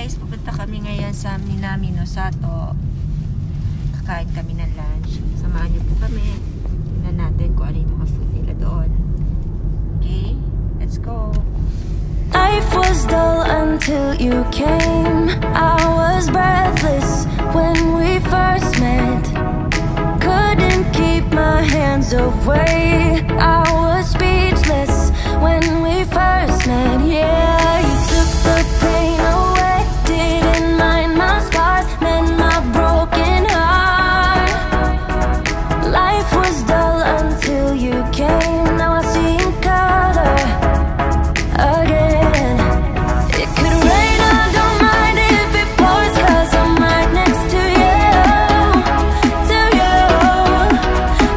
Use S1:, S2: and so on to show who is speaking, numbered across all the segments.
S1: guys, pupunta kami ngayon sa Minami no Sato. Kakain kami ng lunch. Samahan niyo po kami. Tingnan natin kung ano yung mga food nila doon. Okay, let's go.
S2: Life was dull until you came. I was breathless when we first met. Couldn't keep my hands away. I was speechless when we first met. Yeah, you took the pain away. Didn't mind my scars, mend my broken heart. Life was dull until you came. Now I see in color again. It could rain, I don't mind if it pours, 'cause I'm right next to you, to you.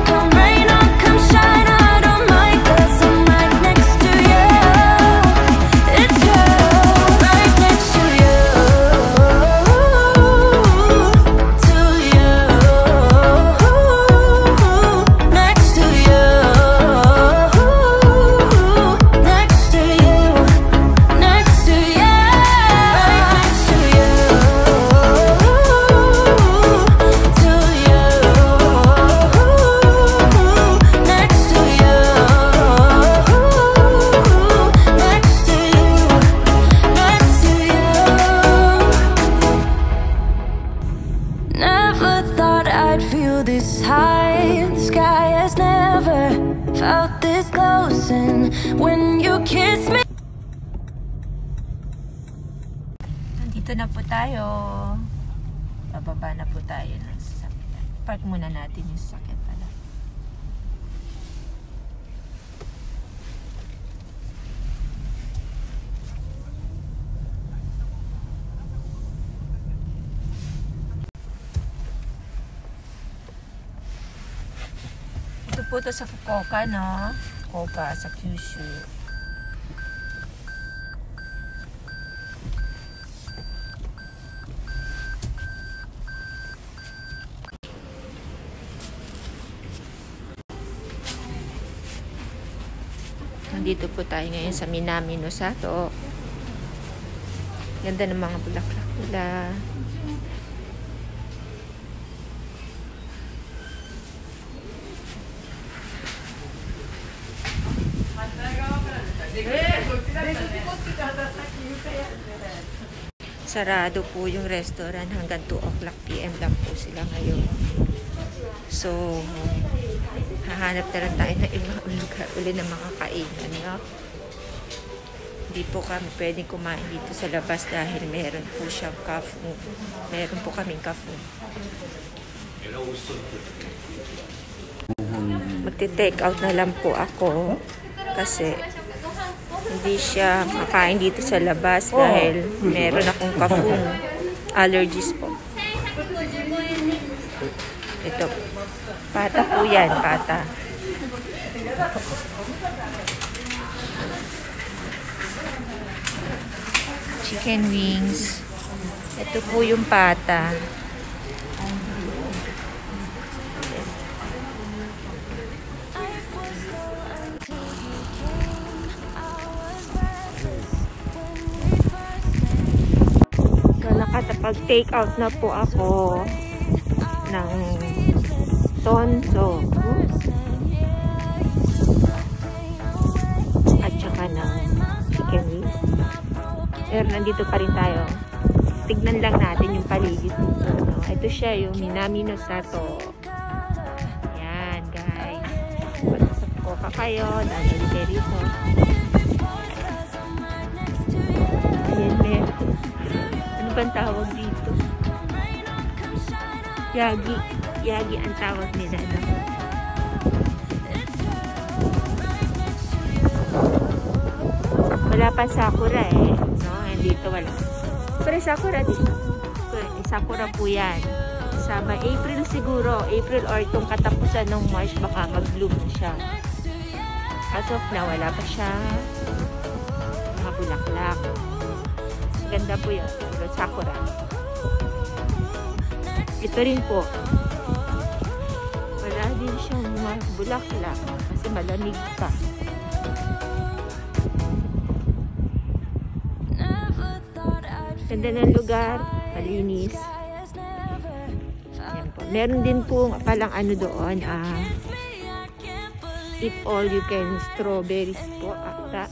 S2: Come rain or come shine, I don't mind, 'cause I'm right next to you. It's you, right next to you, to you, next to you, next to you, next to you, right next to you, to you, next to you, next to you, next to you. Never thought I'd feel this high. The sky has never felt this close, and when you kiss me.
S1: Nandito na po tayo. Bababa na po tayo ng sasakyan. Park muna natin yung sasakyan pala. Ito po to sa Fukuoka, no? Fukuoka sa Kyushu. Nandito po tayo ngayon sa Minami no Sato. Ganda ng mga bulaklak nila. Sarado po yung restaurant hanggang 2 o'clock PM lang po sila ngayon. So, hahanap na lang tayo ng ibang lugar uli ng mga kainan, no? Hindi po kami pwedeng kumain dito sa labas dahil meron po siyang cafe. Meron po kaming cafe. Magti-take out na lang po ako kasi hindi siya makain dito sa labas dahil meron akong cafe. Allergies po. Ito. Pata po yan, pata. Chicken wings. Ito po yung pata. So, nakatapag-take out na po ako ng tonso at saka ng chicken wings. Pero nandito pa rin tayo. Tignan lang natin yung paligid. Ito siya, yung Minami no Sato. Yan, guys. Pagkasap ko pa kayo. Dadali kayo rito. Ayan, men. Ano bang tawag dito? Yagi. Yagi ang tawag nila. Wala pa sakura eh. No? Dito wala. Pero sakura dito. Sakura po yan. Sa April siguro. April or itong katapusan ng March baka mag-bloom na siya. As of now, wala pa siya. Mga bulaklak. Ganda po yun. Pero sakura. Ito rin po. Wala din siyang mga bulaklak. Kasi malamig pa. Ganda ng lugar, malinis. Yan po. Meron din po palang ano doon, eat all you can strawberries po ata.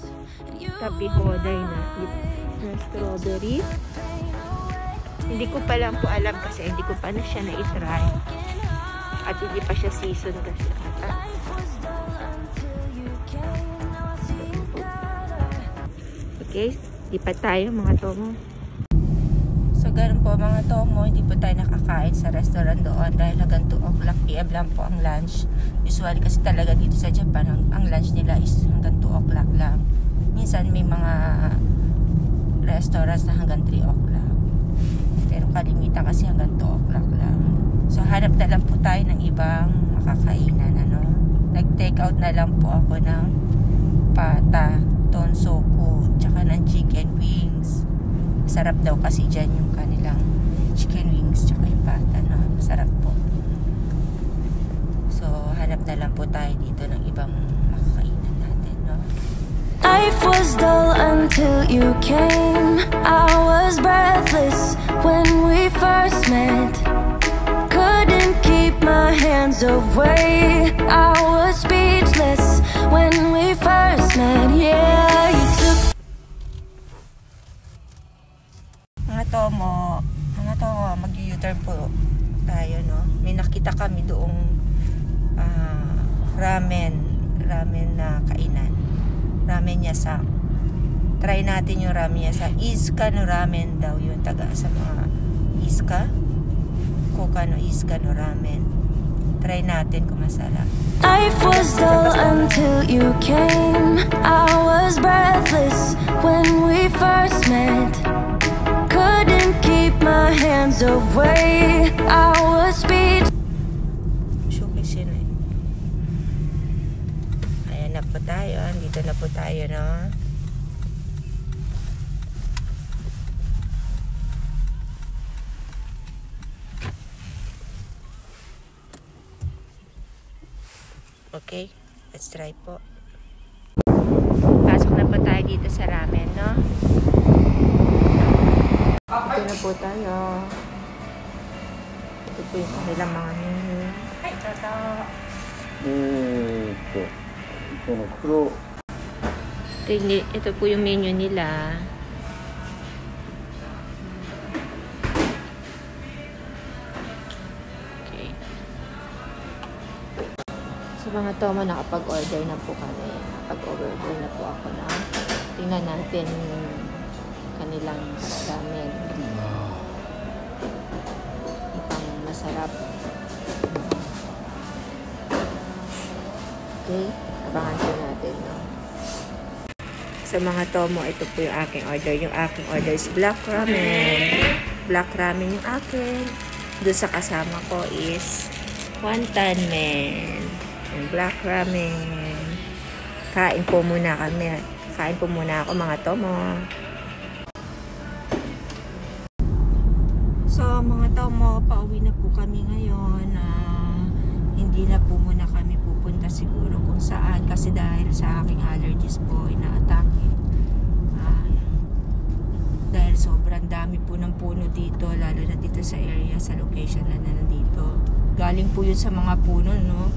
S1: Tapihoday na eat na strawberry. Hindi ko pa lang po alam kasi hindi ko pa na siya na-try. At hindi pa siya season kasi ata. Okay, lipat tayo mga tomo. So ganun po mga tomo, hindi po tayo nakakain sa restaurant doon dahil hanggang 2 o'clock PM lang po ang lunch. Usually kasi talaga dito sa Japan, ang lunch nila is hanggang 2 o'clock lang. Minsan may mga restaurants na hanggang 3 o'clock. Pero kalimitan kasi hanggang 2 o'clock lang. So hanap na lang po tayo ng ibang makakainan. Nag-take out na lang po ako ng pata, tonsoku, tsaka ng chicken wings. Masarap daw kasi dyan yung kanilang chicken wings tsaka yung pata, no? Masarap po. So hanap na lang po tayo dito ng ibang makakainan natin, no?
S2: Life was dull until you came. I was breathless when we first met. Couldn't keep my hands away. I was speechless when we first met. Yeah, you took.
S1: Mga tomo, mag-U-turn po tayo, no? May nakita kami doong ramen na kainan. Ramen Yasang. Try natin yung ramen Yasang. Iska no ramen daw yun. Taga sa mga Iska. Koka no Iska no ramen. Try natin kung masarap.
S2: Life was dull until you came. I was breathless when we first met. Couldn't keep my hands away. I was speechless.
S1: Ayan na po tayo. Dito na po tayo, no? Okay, let's try po. Pasok na po tayo dito sa ramen, no? Dito na po tayo. Ito po yung kanilang mga menu. Ay, tata. Ito po yung menu nila. So mga tomo, nakapag-order na po kami. Nakapag-order na po ako na. Tingnan natin yung kanilang ramen. Mukhang masarap. Okay, abangan po natin, no? So mga tomo, ito po yung aking order. Yung aking order is black ramen. Black ramen yung akin. Doon sa kasama ko is wonton men. Yung black ramen. Kain po muna kami. Kain po muna ako mga tomo. So mga tomo, pauwi na po kami ngayon. Hindi na po muna kami pupunta siguro kung saan. Kasi dahil sa aking allergies po, ina-atake. Dahil sobrang dami po ng puno dito. Lalo na dito sa area, sa location na nandito. Galing po yun sa mga puno, no?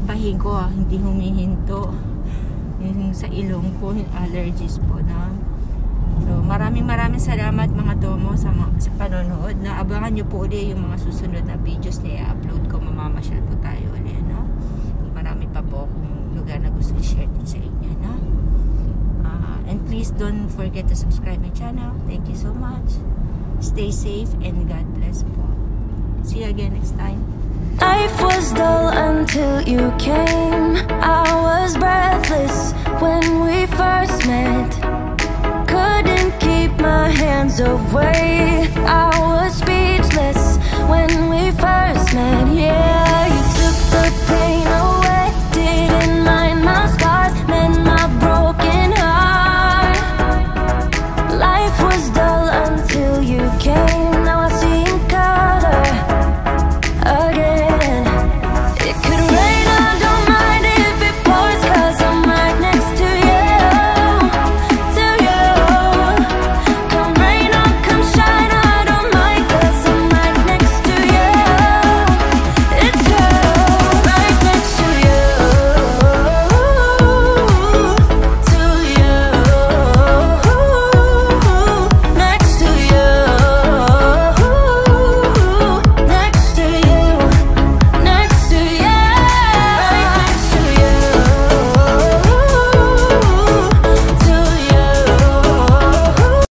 S1: Pahin ko hindi humihinto yung sa ilong ko, yung allergies po na. So maraming salamat mga tomo sa panonood. Na abangan nyo po ulit yung mga susunod na videos na i-upload ko. Mamamasyal po tayo ulit, no? Marami pa po akong lugar na gusto i-share din sa inyo, no? And please don't forget to subscribe my channel. Thank you so much. Stay safe and God bless po. See you again next time.
S2: Life was dull until you came. I was breathless when we first met. Couldn't keep my hands away.